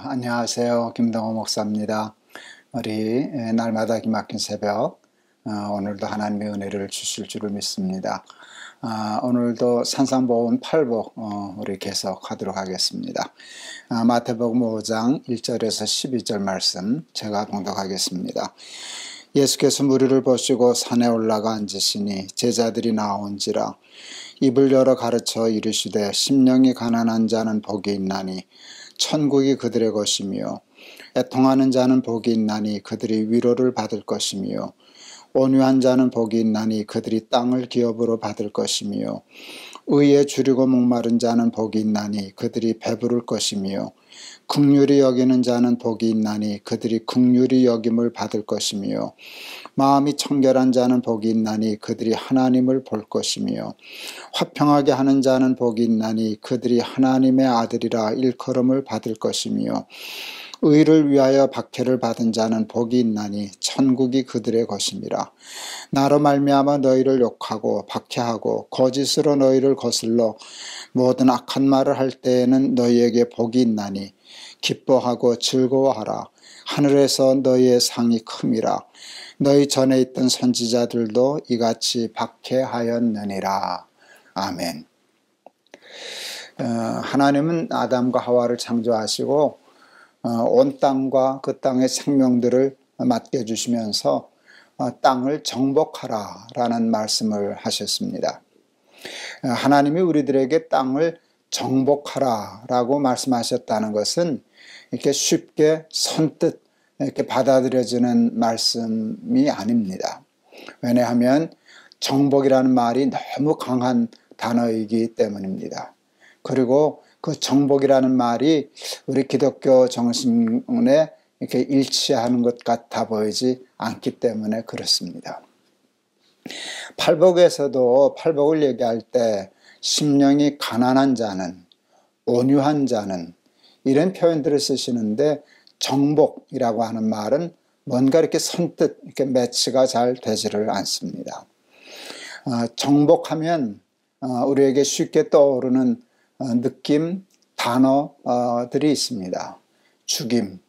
안녕하세요. 김동호 목사입니다. 우리 날마다 기막힌 새벽, 오늘도 하나님의 은혜를 주실 줄을 믿습니다. 오늘도 산상보험 8복 우리 계속하도록 하겠습니다. 마태복음 5장 1절에서 12절 말씀 제가 봉독하겠습니다. 예수께서 무리를 보시고 산에 올라가 앉으시니 제자들이 나온지라 입을 열어 가르쳐 이르시되 심령이 가난한 자는 복이 있나니 천국이 그들의 것이며 애통하는 자는 복이 있나니 그들이 위로를 받을 것이며 온유한 자는 복이 있나니 그들이 땅을 기업으로 받을 것이며 의에 주리고 목마른 자는 복이 있나니 그들이 배부를 것이며 긍휼히 여기는 자는 복이 있나니 그들이 긍휼히 여김을 받을 것이며 마음이 청결한 자는 복이 있나니 그들이 하나님을 볼 것이며 화평하게 하는 자는 복이 있나니 그들이 하나님의 아들이라 일컬음을 받을 것이며 의를 위하여 박해를 받은 자는 복이 있나니 천국이 그들의 것임이라. 나로 말미암아 너희를 욕하고 박해하고 거짓으로 너희를 거슬러 모든 악한 말을 할 때에는 너희에게 복이 있나니 기뻐하고 즐거워하라. 하늘에서 너희의 상이 큼이라. 너희 전에 있던 선지자들도 이같이 박해하였느니라. 아멘. 하나님은 아담과 하와를 창조하시고 온 땅과 그 땅의 생명들을 맡겨주시면서 땅을 정복하라 라는 말씀을 하셨습니다. 하나님이 우리들에게 땅을 정복하라 라고 말씀하셨다는 것은 이렇게 쉽게 선뜻 이렇게 받아들여지는 말씀이 아닙니다. 왜냐하면 정복이라는 말이 너무 강한 단어이기 때문입니다. 그리고 그 정복이라는 말이 우리 기독교 정신에 이렇게 일치하는 것 같아 보이지 않기 때문에 그렇습니다. 팔복에서도 팔복을 얘기할 때 심령이 가난한 자는, 온유한 자는 이런 표현들을 쓰시는데 정복이라고 하는 말은 뭔가 이렇게 선뜻 이렇게 매치가 잘 되지를 않습니다. 정복하면 우리에게 쉽게 떠오르는 느낌, 단어들이 있습니다. 죽임,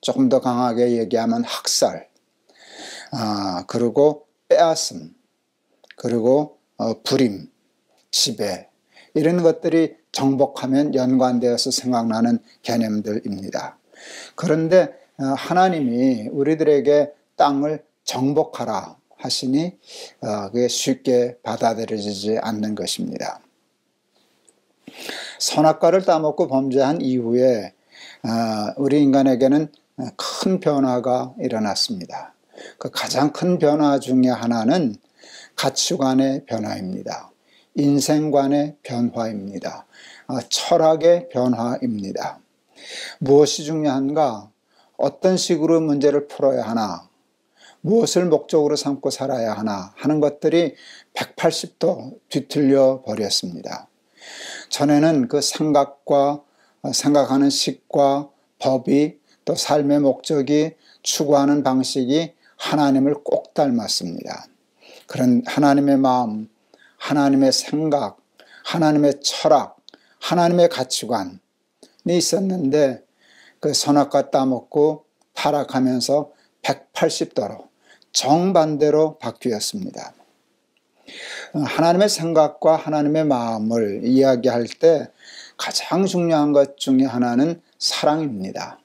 조금 더 강하게 얘기하면 학살, 그리고 빼앗음, 그리고 불임, 지배, 이런 것들이 정복하면 연관되어서 생각나는 개념들입니다. 그런데 하나님이 우리들에게 땅을 정복하라 하시니 그게 쉽게 받아들여지지 않는 것입니다. 선악과를 따먹고 범죄한 이후에 우리 인간에게는 큰 변화가 일어났습니다. 그 가장 큰 변화 중에 하나는 가치관의 변화입니다. 인생관의 변화입니다. 철학의 변화입니다. 무엇이 중요한가? 어떤 식으로 문제를 풀어야 하나? 무엇을 목적으로 삼고 살아야 하나? 하는 것들이 180도 뒤틀려 버렸습니다. 전에는 그 생각과 생각하는 식과 법이 또 삶의 목적이 추구하는 방식이 하나님을 꼭 닮았습니다. 그런 하나님의 마음, 하나님의 생각, 하나님의 철학, 하나님의 가치관이 있었는데 그 선악과 따먹고 타락하면서 180도로 정반대로 바뀌었습니다. 하나님의 생각과 하나님의 마음을 이야기할 때 가장 중요한 것 중에 하나는 사랑입니다.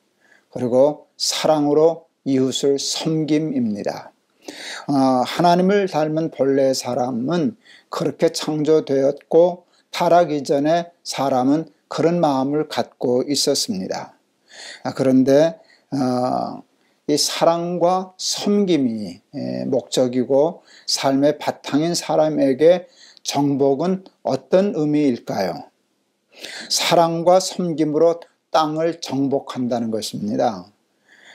그리고 사랑으로 이웃을 섬김입니다. 하나님을 닮은 본래의 사람은 그렇게 창조되었고 타락 이전에 사람은 그런 마음을 갖고 있었습니다. 그런데 이 사랑과 섬김이 목적이고 삶의 바탕인 사람에게 정복은 어떤 의미일까요? 사랑과 섬김으로 땅을 정복한다는 것입니다.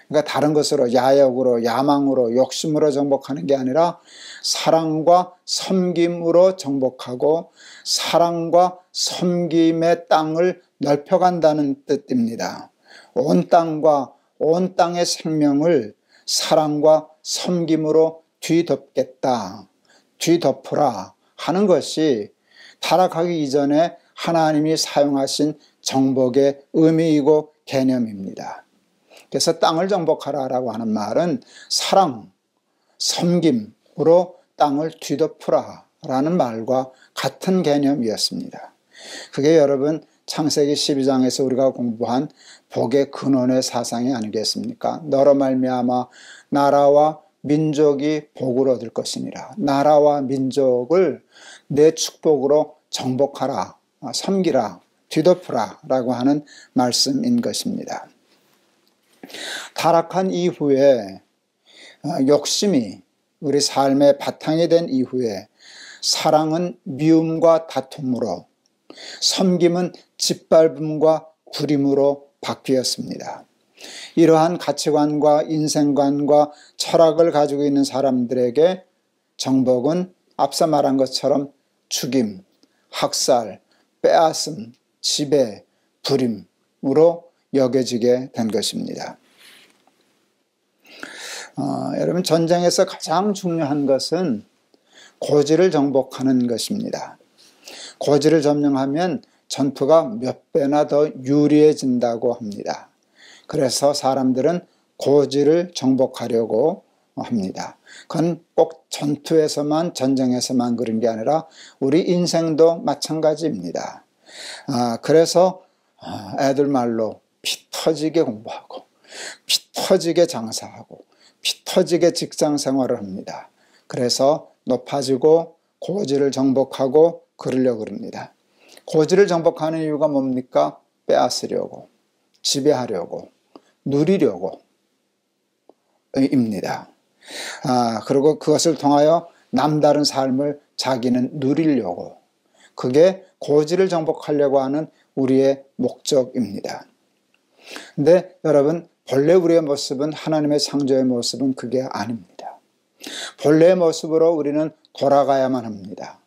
그러니까 다른 것으로 야욕으로 야망으로 욕심으로 정복하는 게 아니라 사랑과 섬김으로 정복하고 사랑과 섬김의 땅을 넓혀간다는 뜻입니다. 온 땅과 온 땅의 생명을 사랑과 섬김으로 뒤덮겠다, 뒤덮으라 하는 것이 타락하기 이전에 하나님이 사용하신 정복의 의미이고 개념입니다. 그래서 땅을 정복하라라고 하는 말은 사랑, 섬김으로 땅을 뒤덮으라라는 말과 같은 개념이었습니다. 그게 여러분 창세기 12장에서 우리가 공부한 복의 근원의 사상이 아니겠습니까? 너로 말미암아 나라와 민족이 복을 얻을 것이니라. 나라와 민족을 내 축복으로 정복하라, 섬기라, 뒤덮으라 라고 하는 말씀인 것입니다. 타락한 이후에 욕심이 우리 삶의 바탕이 된 이후에 사랑은 미움과 다툼으로, 섬김은 짓밟음과 구림으로 바뀌었습니다. 이러한 가치관과 인생관과 철학을 가지고 있는 사람들에게 정복은 앞서 말한 것처럼 죽임, 학살, 빼앗음, 지배, 불임으로 여겨지게 된 것입니다. 여러분, 전쟁에서 가장 중요한 것은 고지를 정복하는 것입니다. 고지를 점령하면 전투가 몇 배나 더 유리해진다고 합니다. 그래서 사람들은 고지를 정복하려고 합니다. 그건 꼭 전투에서만, 전쟁에서만 그런 게 아니라 우리 인생도 마찬가지입니다. 그래서 애들 말로 피 터지게 공부하고 피 터지게 장사하고 피 터지게 직장 생활을 합니다. 그래서 높아지고 고지를 정복하고 그러려고 합니다. 고지를 정복하는 이유가 뭡니까? 빼앗으려고, 지배하려고, 누리려고 입니다. 그리고 그것을 통하여 남다른 삶을 자기는 누리려고, 그게 고지를 정복하려고 하는 우리의 목적입니다. 근데 여러분, 본래 우리의 모습은, 하나님의 창조의 모습은 그게 아닙니다. 본래의 모습으로 우리는 돌아가야만 합니다.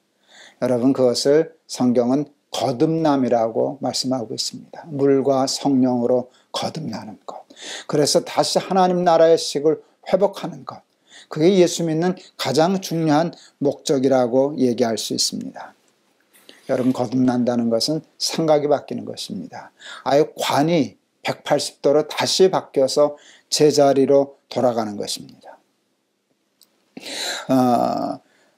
여러분, 그것을 성경은 거듭남이라고 말씀하고 있습니다. 물과 성령으로 거듭나는 것. 그래서 다시 하나님 나라의 식을 회복하는 것. 그게 예수 믿는 가장 중요한 목적이라고 얘기할 수 있습니다. 여러분, 거듭난다는 것은 생각이 바뀌는 것입니다. 아예 관이 180도로 다시 바뀌어서 제자리로 돌아가는 것입니다.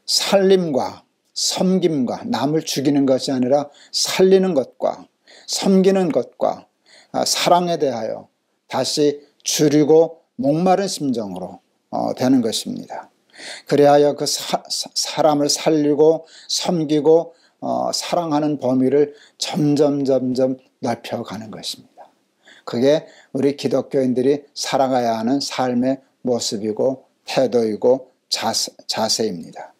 살림과 섬김과 남을 죽이는 것이 아니라 살리는 것과 섬기는 것과 사랑에 대하여 다시 줄이고 목마른 심정으로 되는 것입니다. 그래야 그 사람을 살리고 섬기고 사랑하는 범위를 점점 넓혀가는 것입니다. 그게 우리 기독교인들이 살아가야 하는 삶의 모습이고 태도이고 자세입니다.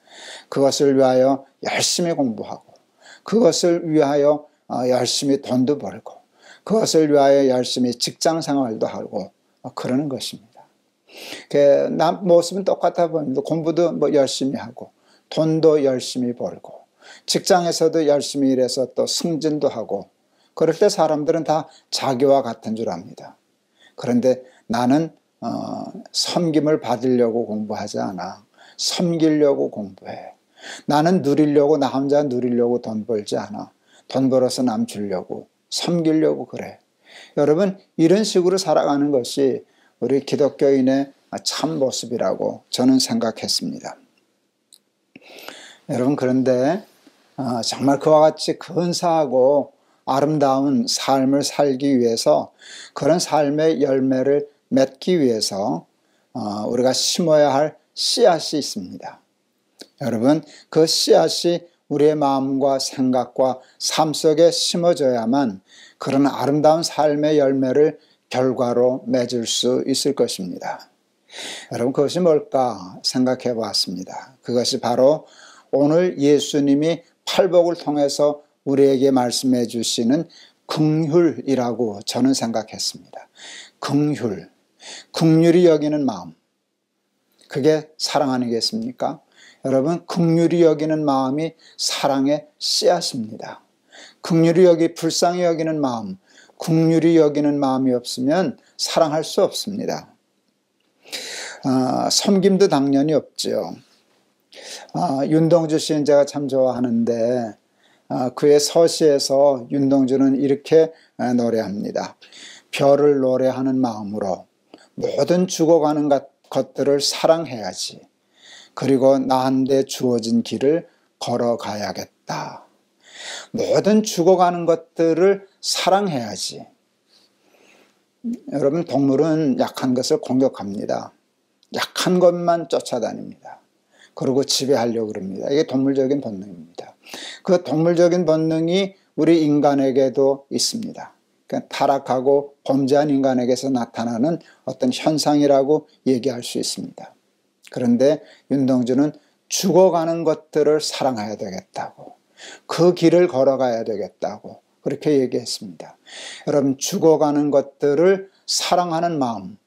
그것을 위하여 열심히 공부하고, 그것을 위하여 열심히 돈도 벌고, 그것을 위하여 열심히 직장 생활도 하고 그러는 것입니다. 모습은 똑같아 보입니다. 공부도 열심히 하고, 돈도 열심히 벌고, 직장에서도 열심히 일해서 또 승진도 하고, 그럴 때 사람들은 다 자기와 같은 줄 압니다. 그런데 나는 섬김을 받으려고 공부하지 않아. 섬기려고 공부해. 나는 누리려고, 나 혼자 누리려고 돈 벌지 않아. 돈 벌어서 남 주려고, 섬기려고 그래. 여러분, 이런 식으로 살아가는 것이 우리 기독교인의 참 모습이라고 저는 생각했습니다. 여러분, 그런데 정말 그와 같이 근사하고 아름다운 삶을 살기 위해서, 그런 삶의 열매를 맺기 위해서 우리가 심어야 할 씨앗이 있습니다. 여러분, 그 씨앗이 우리의 마음과 생각과 삶 속에 심어져야만 그런 아름다운 삶의 열매를 결과로 맺을 수 있을 것입니다. 여러분, 그것이 뭘까 생각해 보았습니다. 그것이 바로 오늘 예수님이 팔복을 통해서 우리에게 말씀해 주시는 긍휼이라고 저는 생각했습니다. 긍휼히 여기는 마음, 그게 사랑 아니겠습니까? 여러분, 긍휼히 여기는 마음이 사랑의 씨앗입니다. 불쌍히 여기는 마음, 긍휼히 여기는 마음이 없으면 사랑할 수 없습니다. 섬김도 당연히 없죠. 윤동주 시인 제가 참 좋아하는데, 그의 서시에서 윤동주는 이렇게 노래합니다. 별을 노래하는 마음으로 모든 죽어가는 것들을 사랑해야지. 그리고 나한테 주어진 길을 걸어가야겠다. 모든 죽어가는 것들을 사랑해야지. 여러분, 동물은 약한 것을 공격합니다. 약한 것만 쫓아다닙니다. 그리고 지배하려고 그럽니다. 이게 동물적인 본능입니다. 그 동물적인 본능이 우리 인간에게도 있습니다. 그러니까 타락하고 범죄한 인간에게서 나타나는 어떤 현상이라고 얘기할 수 있습니다. 그런데 윤동주는 죽어가는 것들을 사랑해야 되겠다고, 그 길을 걸어가야 되겠다고 그렇게 얘기했습니다. 여러분, 죽어가는 것들을 사랑하는 마음,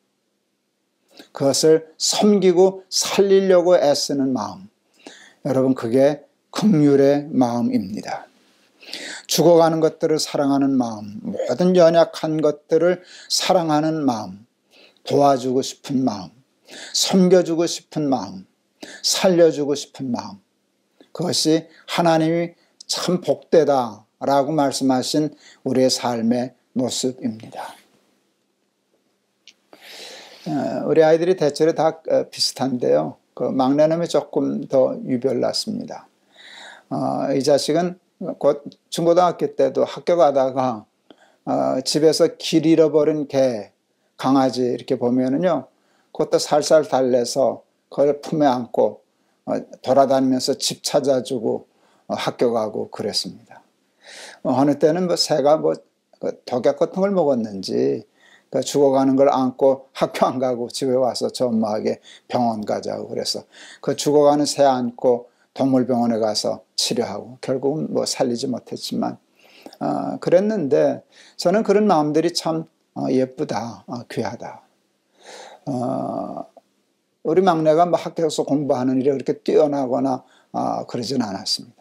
그것을 섬기고 살리려고 애쓰는 마음, 여러분, 그게 긍휼의 마음입니다. 죽어가는 것들을 사랑하는 마음, 모든 연약한 것들을 사랑하는 마음, 도와주고 싶은 마음, 섬겨주고 싶은 마음, 살려주고 싶은 마음, 그것이 하나님이 참 복되다라고 말씀하신 우리의 삶의 모습입니다. 우리 아이들이 대체로 다 비슷한데요. 그 막내놈이 조금 더 유별났습니다. 이 자식은 곧 중고등학교 때도 학교 가다가 집에서 길 잃어버린 개, 강아지 이렇게 보면은요, 그것도 살살 달래서 그걸 품에 안고 돌아다니면서 집 찾아주고 학교 가고 그랬습니다. 어느 때는 뭐 새가 뭐 독약 같은 걸 먹었는지 죽어가는 걸 안고 학교 안 가고 집에 와서 저 엄마에게 병원 가자고 그래서 그 죽어가는 새 안고 동물병원에 가서 치료하고 결국은 뭐 살리지 못했지만 그랬는데 저는 그런 마음들이 참 예쁘다, 귀하다. 우리 막내가 뭐 학교에서 공부하는 일에 그렇게 뛰어나거나 그러진 않았습니다.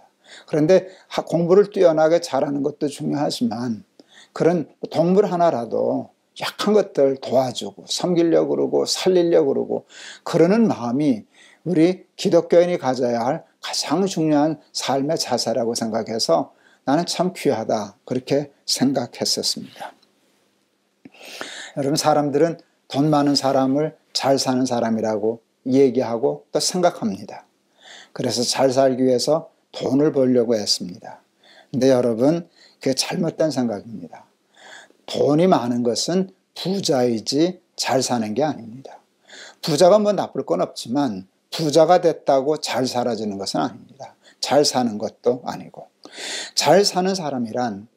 그런데 공부를 뛰어나게 잘하는 것도 중요하지만 그런 동물 하나라도 약한 것들 도와주고 섬기려고 그러고 살리려고 그러고 그러는 마음이 우리 기독교인이 가져야 할 가장 중요한 삶의 자세라고 생각해서 나는 참 귀하다 그렇게 생각했었습니다. 여러분, 사람들은 돈 많은 사람을 잘 사는 사람이라고 얘기하고 또 생각합니다. 그래서 잘 살기 위해서 돈을 벌려고 했습니다. 근데 여러분, 그게 잘못된 생각입니다. 돈이 많은 것은 부자이지 잘 사는 게 아닙니다. 부자가 뭐 나쁠 건 없지만 부자가 됐다고 잘 살아지는 것은 아닙니다. 잘 사는 것도 아니고. 잘 사는 사람이란,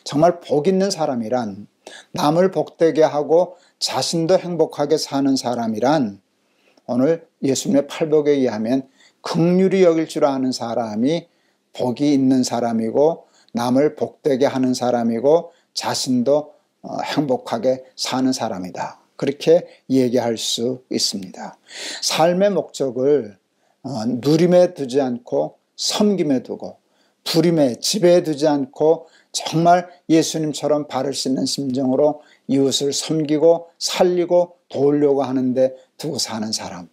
정말 복 있는 사람이란, 남을 복되게 하고 자신도 행복하게 사는 사람이란 오늘 예수님의 팔복에 의하면 긍휼히 여길 줄 아는 사람이 복이 있는 사람이고 남을 복되게 하는 사람이고 자신도 행복하게 사는 사람이다. 그렇게 얘기할 수 있습니다. 삶의 목적을 누림에 두지 않고 섬김에 두고 부림에 지배에 두지 않고 정말 예수님처럼 발을 씻는 심정으로 이웃을 섬기고 살리고 도우려고 하는데 두고 사는 사람,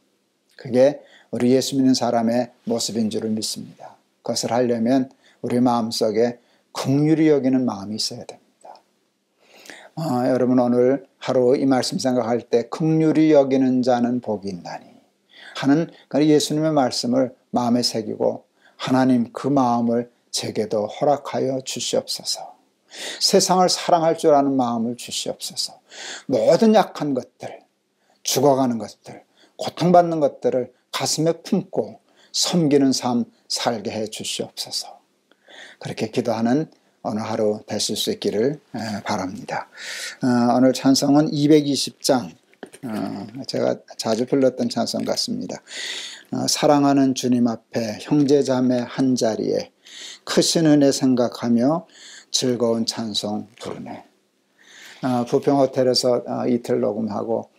그게 우리 예수 믿는 사람의 모습인 줄을 믿습니다. 그것을 하려면 우리 마음속에 긍휼히 여기는 마음이 있어야 됩니다. 여러분, 오늘 하루 이 말씀 생각할 때 긍휼히 여기는 자는 복이 있나니 하는 예수님의 말씀을 마음에 새기고 하나님 그 마음을 제게도 허락하여 주시옵소서. 세상을 사랑할 줄 아는 마음을 주시옵소서. 모든 약한 것들, 죽어가는 것들, 고통받는 것들을 가슴에 품고 섬기는 삶 살게 해 주시옵소서. 그렇게 기도하는 오늘 하루 되실 수 있기를 바랍니다. 오늘 찬송은 220장, 제가 자주 불렀던 찬송 같습니다. 사랑하는 주님 앞에 형제자매 한자리에 크신 은혜 생각하며 즐거운 찬송 부르네. 부평호텔에서 이틀 녹음하고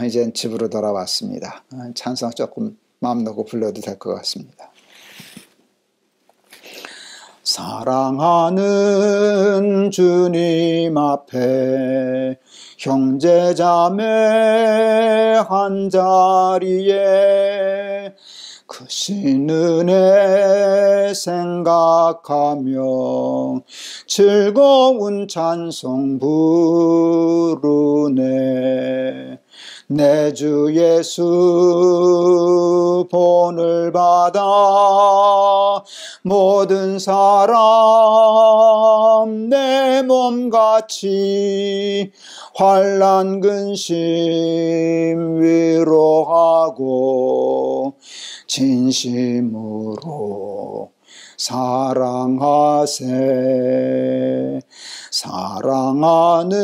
이제 집으로 돌아왔습니다. 찬송 조금 마음 놓고 불러도 될 것 같습니다. 사랑하는 주님 앞에 형제자매 한자리에 크신 은혜 생각하며 즐거운 찬송 부르네. 내 주 예수 본을 받아 모든 사람 내 몸같이 환난 근심 위로하고 진심으로 사랑하세. 사랑하는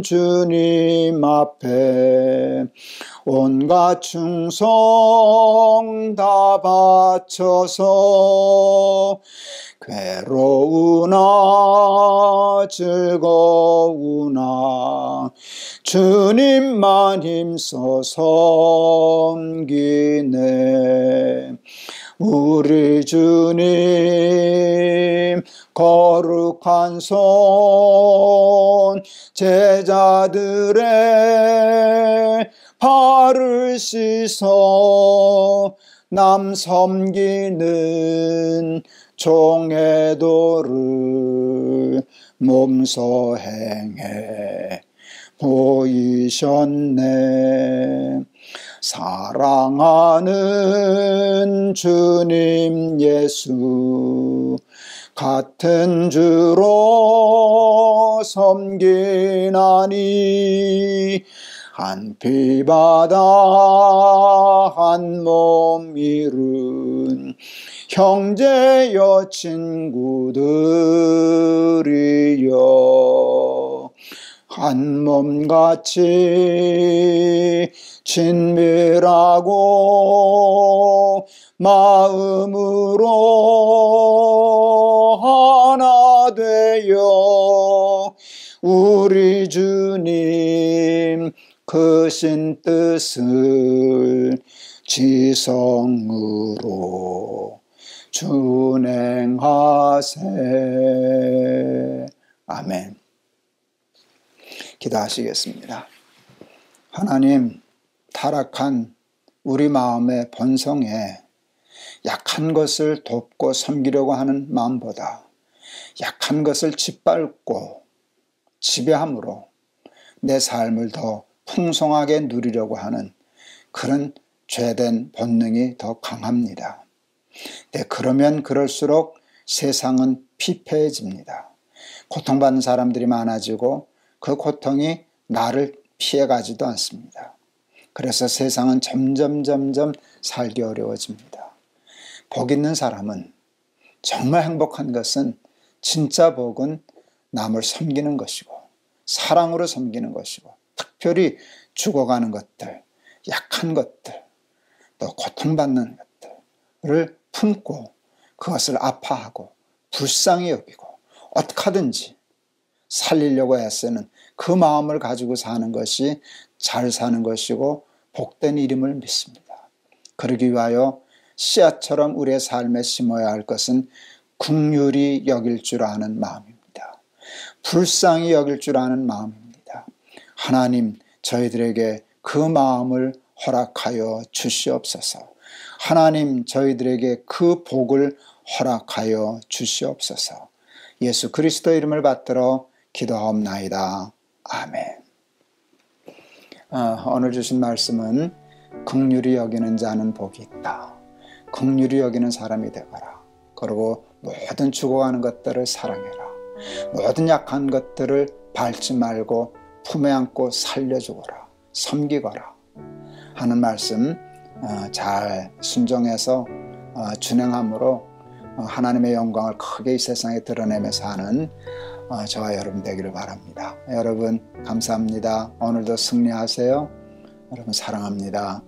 주님 앞에 온갖 충성 다 바쳐서 괴로우나 즐거우나 주님만 힘써 섬기네. 우리 주님 거룩한 손 제자들의 발을 씻어 남 섬기는 종의 도를 몸소 행해 보이셨네. 사랑하는 주님 예수 같은 주로 섬기나니 한 피바다 한 몸 이룬 형제여 친구들이여 한 몸같이 친밀하고 마음으로 하나 되어 우리 주님 크신 뜻을 지성으로 준행하세. 아멘. 기도하시겠습니다. 하나님, 타락한 우리 마음의 본성에 약한 것을 돕고 섬기려고 하는 마음보다 약한 것을 짓밟고 지배함으로 내 삶을 더 풍성하게 누리려고 하는 그런 죄된 본능이 더 강합니다. 네, 그러면 그럴수록 세상은 피폐해집니다. 고통받는 사람들이 많아지고 그 고통이 나를 피해가지도 않습니다. 그래서 세상은 점점 살기 어려워집니다. 복 있는 사람은, 정말 행복한 것은, 진짜 복은 남을 섬기는 것이고 사랑으로 섬기는 것이고 특별히 죽어가는 것들, 약한 것들, 또 고통받는 것들을 품고 그것을 아파하고 불쌍히 여기고 어떻게 하든지 살리려고 애쓰는 그 마음을 가지고 사는 것이 잘 사는 것이고 복된 일임을 믿습니다. 그러기 위하여 씨앗처럼 우리의 삶에 심어야 할 것은 긍휼히 여길 줄 아는 마음입니다. 불쌍히 여길 줄 아는 마음입니다. 하나님, 저희들에게 그 마음을 허락하여 주시옵소서. 하나님, 저희들에게 그 복을 허락하여 주시옵소서. 예수 그리스도 이름을 받들어 기도하옵나이다. 아멘. 오늘 주신 말씀은 긍휼히 여기는 자는 복이 있다. 긍휼히 여기는 사람이 되거라. 그리고 모든 죽어가는 것들을 사랑해라. 모든 약한 것들을 밟지 말고 품에 안고 살려주거라. 섬기거라 하는 말씀 잘 순종해서 준행함으로 하나님의 영광을 크게 이 세상에 드러내며 사는 저와 여러분 되기를 바랍니다. 여러분 감사합니다. 오늘도 승리하세요. 여러분 사랑합니다.